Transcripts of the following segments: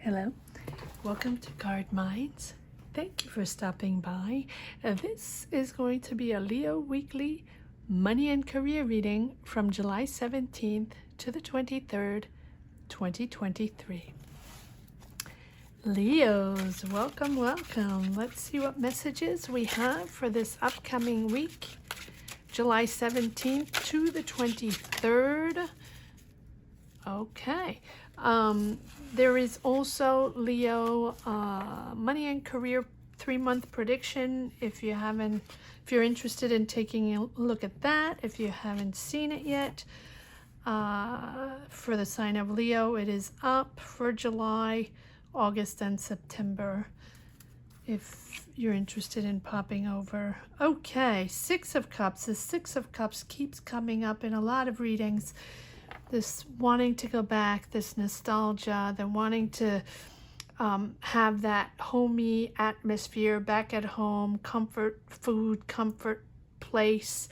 Hello, welcome to Card Minds. Thank you for stopping by. This is going to be a Leo weekly money and career reading from July 17th to the 23rd, 2023. Leos, welcome, welcome. Let's see what messages we have for this upcoming week, July 17th to the 23rd. Okay. There is also Leo money and career 3-month prediction. If you're interested in taking a look at that, if you haven't seen it yet, for the sign of Leo, it is up for July, August, and September. If you're interested in popping over. Okay, Six of Cups. The Six of Cups keeps coming up in a lot of readings. This wanting to go back, this nostalgia, the wanting to have that homey atmosphere back at home, comfort food, comfort place,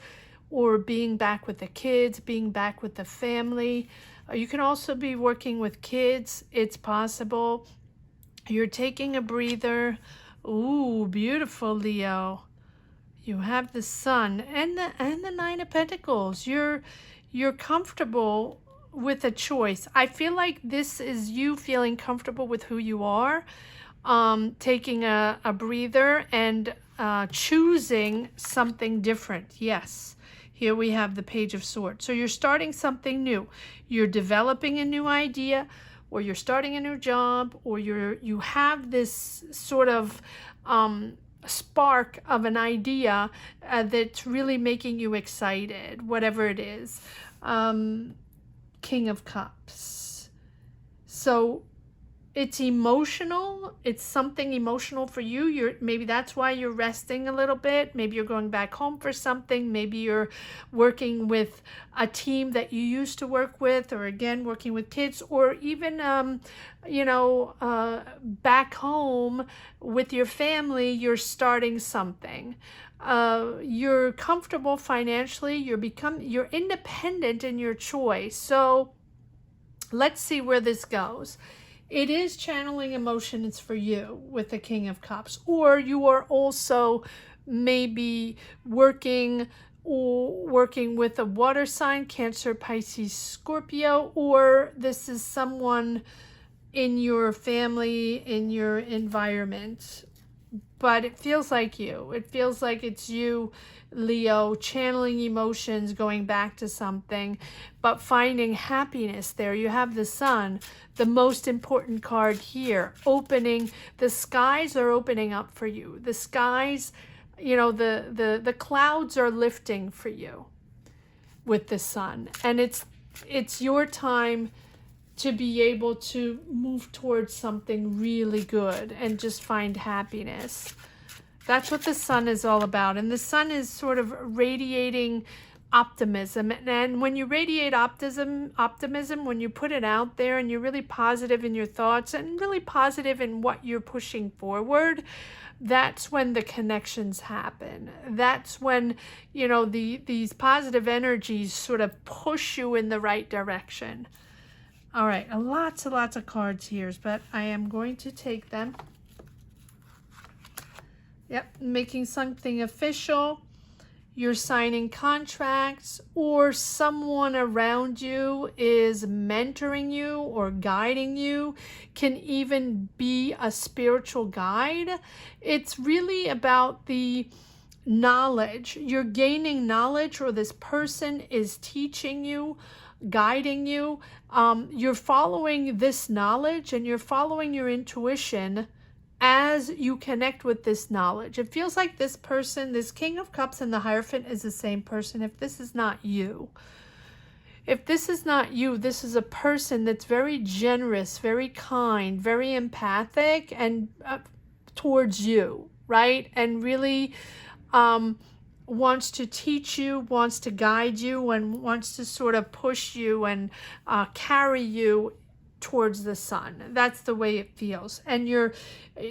or being back with the kids, being back with the family. You can also be working with kids. It's possible. You're taking a breather. Ooh, beautiful, Leo. You have the Sun and the Nine of Pentacles. You're comfortable with a choice. I feel like this is you feeling comfortable with who you are, taking a breather and choosing something different. Yes, here we have the Page of Swords. So you're starting something new. You're developing a new idea, or you're starting a new job, or you have this sort of spark of an idea that's really making you excited, whatever it is. King of Cups. So it's emotional. It's something emotional for you. Maybe that's why you're resting a little bit. Maybe you're going back home for something. Maybe you're working with a team that you used to work with, or again, working with kids, or even, back home with your family, you're starting something. You're comfortable financially. You're independent in your choice. So let's see where this goes. It is channeling emotions for you with the King of Cups, or you are also maybe working with a water sign, Cancer, Pisces, Scorpio, or this is someone in your family, in your environment. But it feels like you. It feels like it's you, Leo, channeling emotions, going back to something, but finding happiness there. You have the Sun, the most important card here, opening. The skies are opening up for you. The skies, the clouds are lifting for you with the Sun. And it's your time to be able to move towards something really good and just find happiness. That's what the Sun is all about. And the Sun is sort of radiating optimism. And when you radiate optimism, when you put it out there and you're really positive in your thoughts and really positive in what you're pushing forward, that's when the connections happen. That's when, these positive energies sort of push you in the right direction. All right, lots and lots of cards here, but I am going to take them. Yep, making something official. You're signing contracts, or someone around you is mentoring you or guiding you, can even be a spiritual guide. It's really about the knowledge. You're gaining knowledge, or this person is teaching you, guiding you. You're following this knowledge and you're following your intuition as you connect with this knowledge. It feels like this person, this King of Cups and the Hierophant, is the same person. If this is not you, this is a person that's very generous, very kind, very empathic, and towards you, right? And really wants to teach you, wants to guide you, and wants to sort of push you and carry you towards the sun. That's the way it feels. And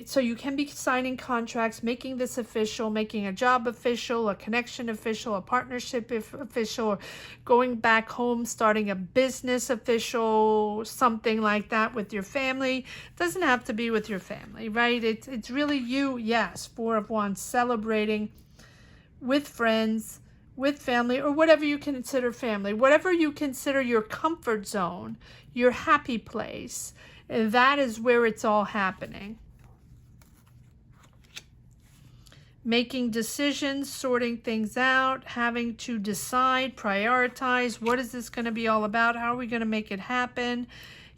so you can be signing contracts, making this official, making a job official, a connection official, a partnership official, or going back home, starting a business official, something like that with your family. It doesn't have to be with your family, right? It's really you, yes, Four of Wands, celebrating with friends, with family, or whatever you consider family, whatever you consider your comfort zone, your happy place. That is where it's all happening. Making decisions, sorting things out, having to decide, prioritize. What is this going to be all about? How are we going to make it happen?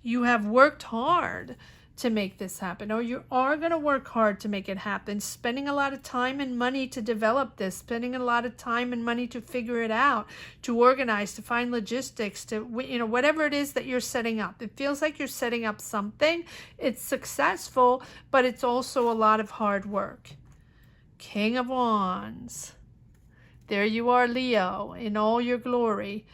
You have worked hard to make this happen, or you are going to work hard to make it happen, spending a lot of time and money to develop this, spending a lot of time and money to figure it out, to organize, to find logistics, to, whatever it is that you're setting up. It feels like you're setting up something. It's successful, but it's also a lot of hard work. King of Wands. There you are, Leo, in all your glory.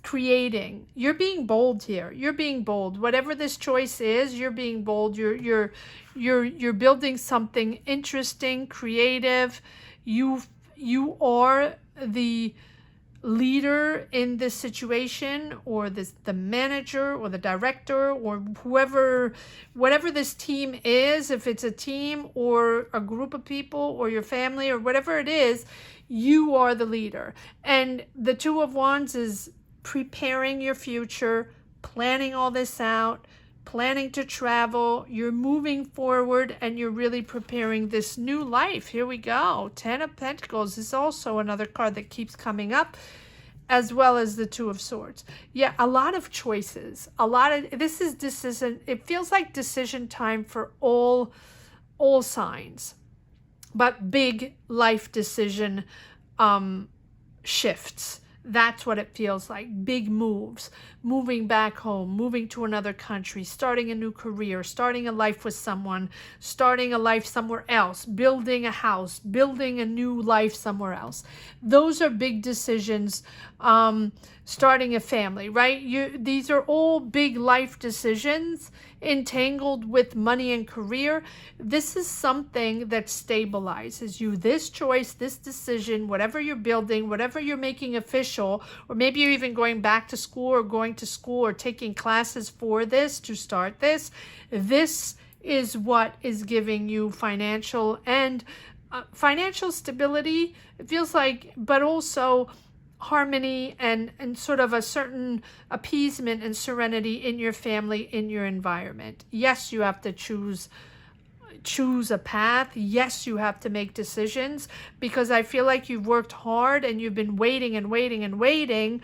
Creating. You're being bold here. You're being bold. Whatever this choice is, you're being bold. You're building something interesting, creative. You are the leader in this situation, or the manager or the director, or whatever this team is. If it's a team or a group of people or your family or whatever it is, you are the leader. And the Two of Wands is preparing your future, planning all this out, planning to travel. You're moving forward and you're really preparing this new life. Here we go. Ten of Pentacles is also another card that keeps coming up, as well as the Two of Swords. Yeah, a lot of choices. This is decision. It feels like decision time for all signs, but big life decision shifts. That's what it feels like. Big moves, moving back home, moving to another country, starting a new career, starting a life with someone, starting a life somewhere else, building a house, building a new life somewhere else. Those are big decisions. Starting a family, right? These are all big life decisions entangled with money and career. This is something that stabilizes you. This choice, this decision, whatever you're building, whatever you're making official, or maybe you're even going back to school or going to school or taking classes for this to start this. This is what is giving you financial stability. It feels like, but also harmony and sort of a certain appeasement and serenity in your family, in your environment. Yes, you have to choose a path. Yes, you have to make decisions, because I feel like you've worked hard and you've been waiting and waiting and waiting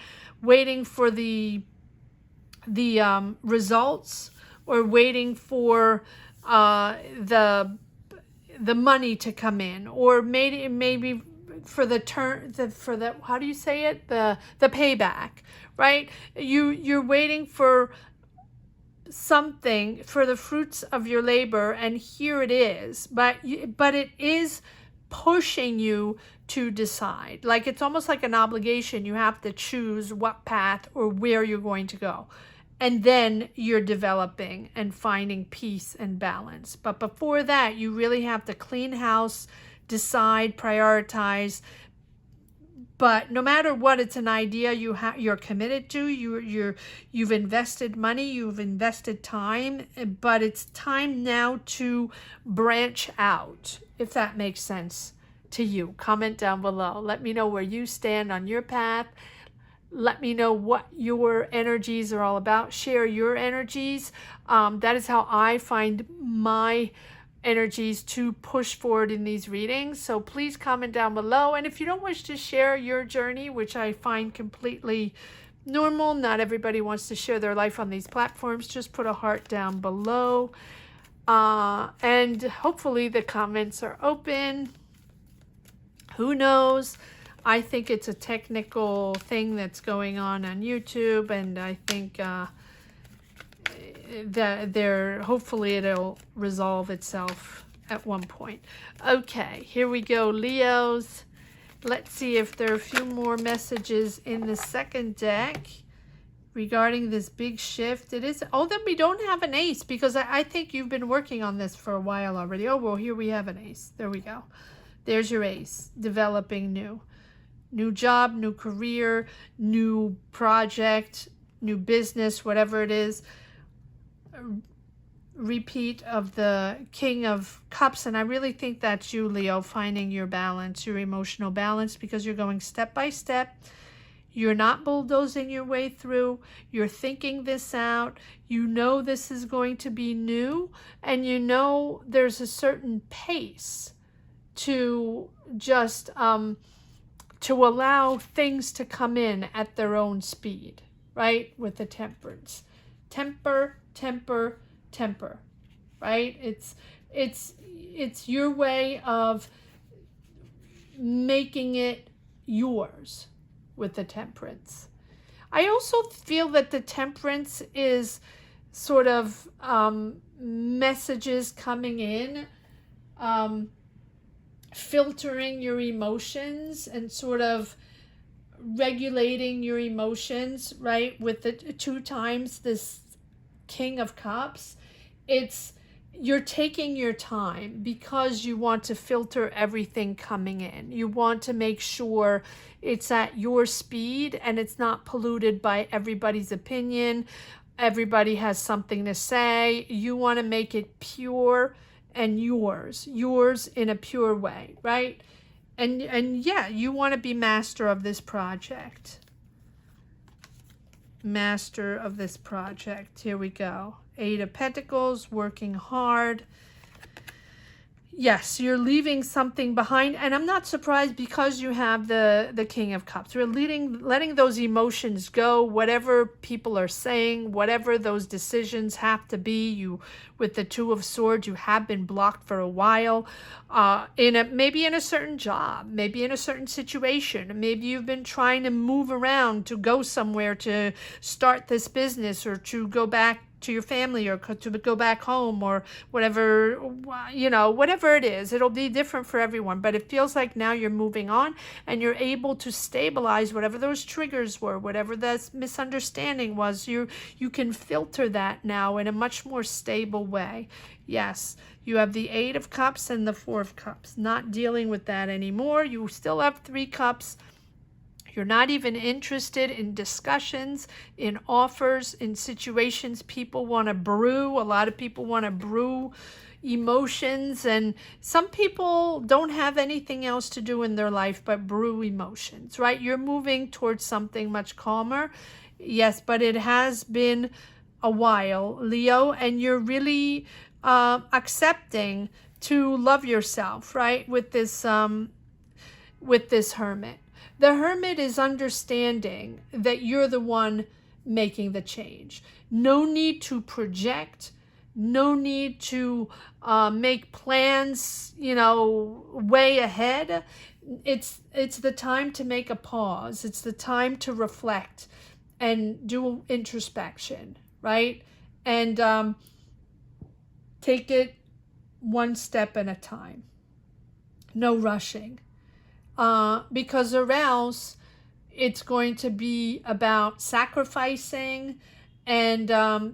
for the results, or waiting for the money to come in, or maybe for the how do you say it, the payback, right? You're waiting for something, for the fruits of your labor, and here it is, but it is pushing you to decide. Like, it's almost like an obligation. You have to choose what path or where you're going to go, and then you're developing and finding peace and balance. But before that, you really have to clean house, decide, prioritize. But no matter what, it's an idea you're committed to. You've invested money, you've invested time, but it's time now to branch out, if that makes sense to you. Comment down below. Let me know where you stand on your path. Let me know what your energies are all about. Share your energies. That is how I find my energies to push forward in these readings. So please comment down below. And if you don't wish to share your journey, which I find completely normal, not everybody wants to share their life on these platforms, just put a heart down below. And hopefully the comments are open. Who knows? I think it's a technical thing that's going on YouTube, and I think that hopefully it'll resolve itself at one point. Okay, here we go, Leos. Let's see if there are a few more messages in the second deck. regarding this big shift. It is, oh, then we don't have an ace, because I think you've been working on this for a while already. Oh, well, here we have an ace. There we go. There's your ace. Developing new job, new career, new project, new business, whatever it is. Repeat of the King of Cups, and I really think that's you, Leo, finding your balance, your emotional balance, because you're going step by step. You're not bulldozing your way through. You're thinking this out. You know this is going to be new, and you know there's a certain pace to just to allow things to come in at their own speed, right? With the temperance. Temper, temper, temper, right? It's your way of making it yours with the temperance. I also feel that the temperance is sort of messages coming in, filtering your emotions and sort of regulating your emotions, right? With the 2 times this King of Cups, you're taking your time because you want to filter everything coming in. You want to make sure it's at your speed and it's not polluted by everybody's opinion. Everybody has something to say. You want to make it pure and yours in a pure way, right? And yeah, you want to be master of this project. Master of this project. Here we go. 8 of Pentacles, working hard. Yes, you're leaving something behind, and I'm not surprised because you have the King of Cups. You're letting those emotions go, whatever people are saying, whatever those decisions have to be. You, with the 2 of Swords, you have been blocked for a while, maybe in a certain job, maybe in a certain situation. Maybe you've been trying to move around to go somewhere to start this business, or to go back to your family, or to go back home, or whatever, whatever it is. It'll be different for everyone, but it feels like now you're moving on and you're able to stabilize whatever those triggers were, whatever that misunderstanding was. You can filter that now in a much more stable way. Yes, you have the 8 of Cups and the 4 of Cups. Not dealing with that anymore. You still have 3 Cups. You're not even interested in discussions, in offers, in situations people want to brew. A lot of people want to brew emotions, and some people don't have anything else to do in their life but brew emotions, right? You're moving towards something much calmer. Yes, but it has been a while, Leo, and you're really accepting to love yourself, right? With this Hermit. The Hermit is understanding that you're the one making the change. No need to project. No need to make plans, way ahead. It's the time to make a pause. It's the time to reflect and do introspection, right? And take it one step at a time. No rushing. Because or else it's going to be about sacrificing, and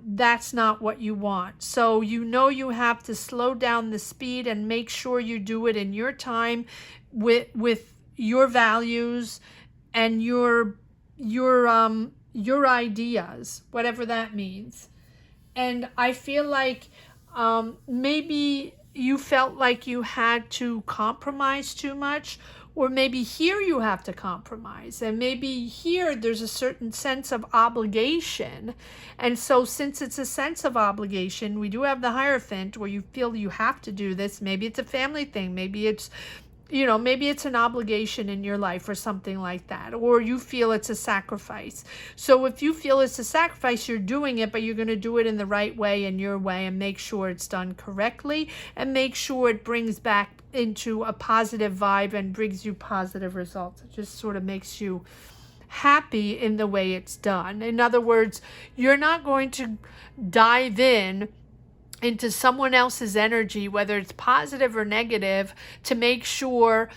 that's not what you want. So you have to slow down the speed and make sure you do it in your time, with your values and your ideas, whatever that means. And I feel like maybe you felt like you had to compromise too much, or maybe here you have to compromise, and maybe here there's a certain sense of obligation. And so since it's a sense of obligation, we do have the Hierophant, where you feel you have to do this. Maybe it's a family thing. Maybe it's maybe it's an obligation in your life or something like that, or you feel it's a sacrifice. So if you feel it's a sacrifice, you're doing it, but you're going to do it in the right way, in your way, and make sure it's done correctly, and make sure it brings back into a positive vibe and brings you positive results. It just sort of makes you happy in the way it's done. In other words, you're not going to dive into someone else's energy, whether it's positive or negative, to make sure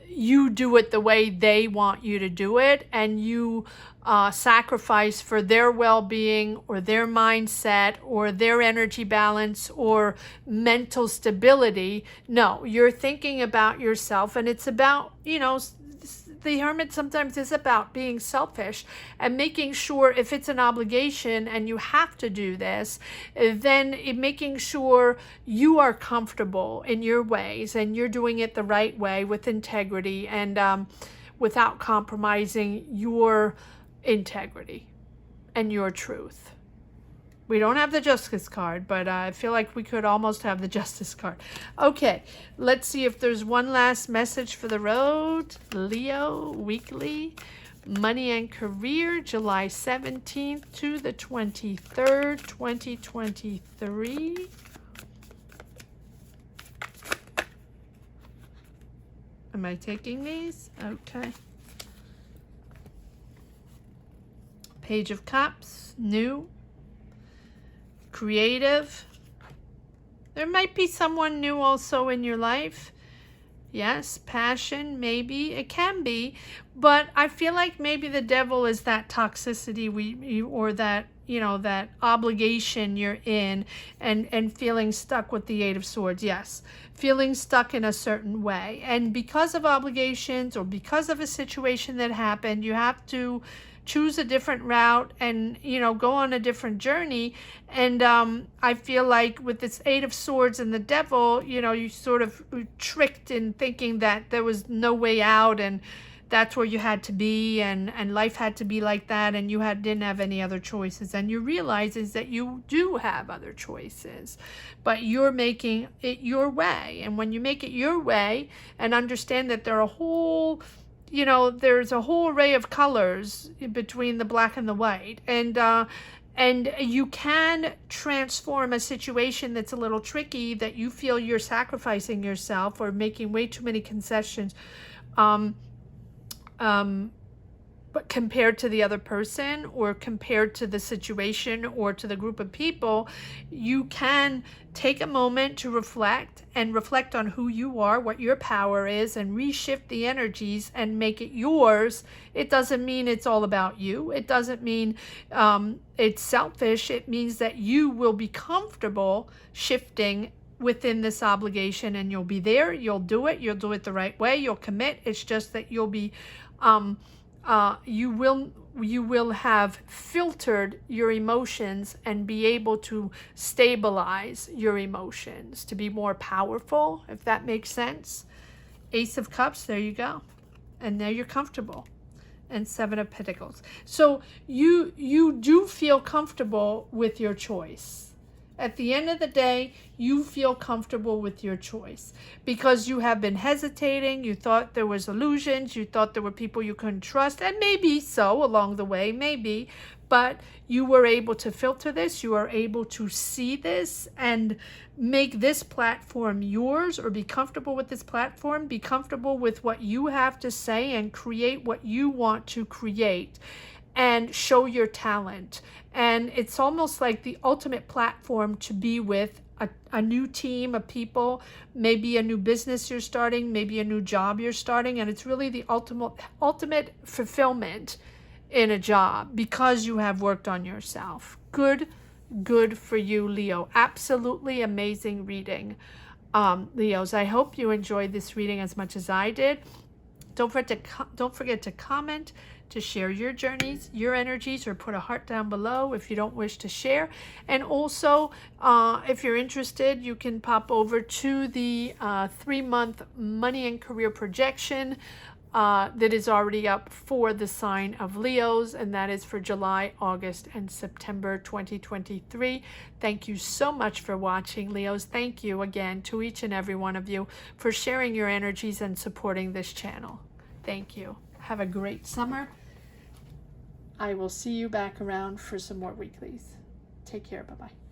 you do it the way they want you to do it, and you sacrifice for their well-being or their mindset or their energy balance or mental stability. No, you're thinking about yourself, and it's about, the Hermit sometimes is about being selfish and making sure, if it's an obligation and you have to do this, then making sure you are comfortable in your ways and you're doing it the right way with integrity and without compromising your integrity and your truth. We don't have the Justice card, but I feel like we could almost have the Justice card. Okay, let's see if there's one last message for the road. Leo weekly, money and career, July 17th to the 23rd, 2023. Am I taking these? Okay. Page of Cups, new. Creative. There might be someone new also in your life. Yes, passion, maybe. It can be. But I feel like maybe the devil is that toxicity or that, that obligation you're in and feeling stuck with the Eight of Swords. Yes, feeling stuck in a certain way. And because of obligations or because of a situation that happened, you have to choose a different route and, go on a different journey. And I feel like with this Eight of Swords and the devil, you sort of tricked in thinking that there was no way out and that's where you had to be and life had to be like that and you didn't have any other choices. And you realize is that you do have other choices, but you're making it your way. And when you make it your way and understand that there are there's a whole array of colors between the black and the white. And you can transform a situation that's a little tricky, that you feel you're sacrificing yourself or making way too many concessions, but compared to the other person or compared to the situation or to the group of people, you can take a moment to reflect on who you are, what your power is, and reshift the energies and make it yours. It doesn't mean it's all about you. It doesn't mean it's selfish. It means that you will be comfortable shifting within this obligation, and you'll be there. You'll do it the right way. You'll commit. It's just that you'll be you will have filtered your emotions and be able to stabilize your emotions to be more powerful, if that makes sense. Ace of Cups, there you go. And now you're comfortable. And Seven of Pentacles. So you do feel comfortable with your choice. At the end of the day, you feel comfortable with your choice because you have been hesitating. You thought there was illusions. You thought there were people you couldn't trust, and maybe so along the way, maybe. But you were able to filter this. You are able to see this and make this platform yours, or be comfortable with this platform. Be comfortable with what you have to say and create what you want to create and show your talent. And it's almost like the ultimate platform to be with a new team of people, maybe a new business you're starting, maybe a new job you're starting, and it's really the ultimate fulfillment in a job because you have worked on yourself. Good for you, Leo. Absolutely amazing reading, Leos. I hope you enjoyed this reading as much as I did. Don't forget to comment, to share your journeys, your energies, or put a heart down below if you don't wish to share. And also, if you're interested, you can pop over to the 3-month money and career projection that is already up for the sign of Leos, and that is for July, August, and September 2023. Thank you so much for watching, Leos. Thank you again to each and every one of you for sharing your energies and supporting this channel. Thank you. Have a great summer. I will see you back around for some more weeklies. Take care. Bye-bye.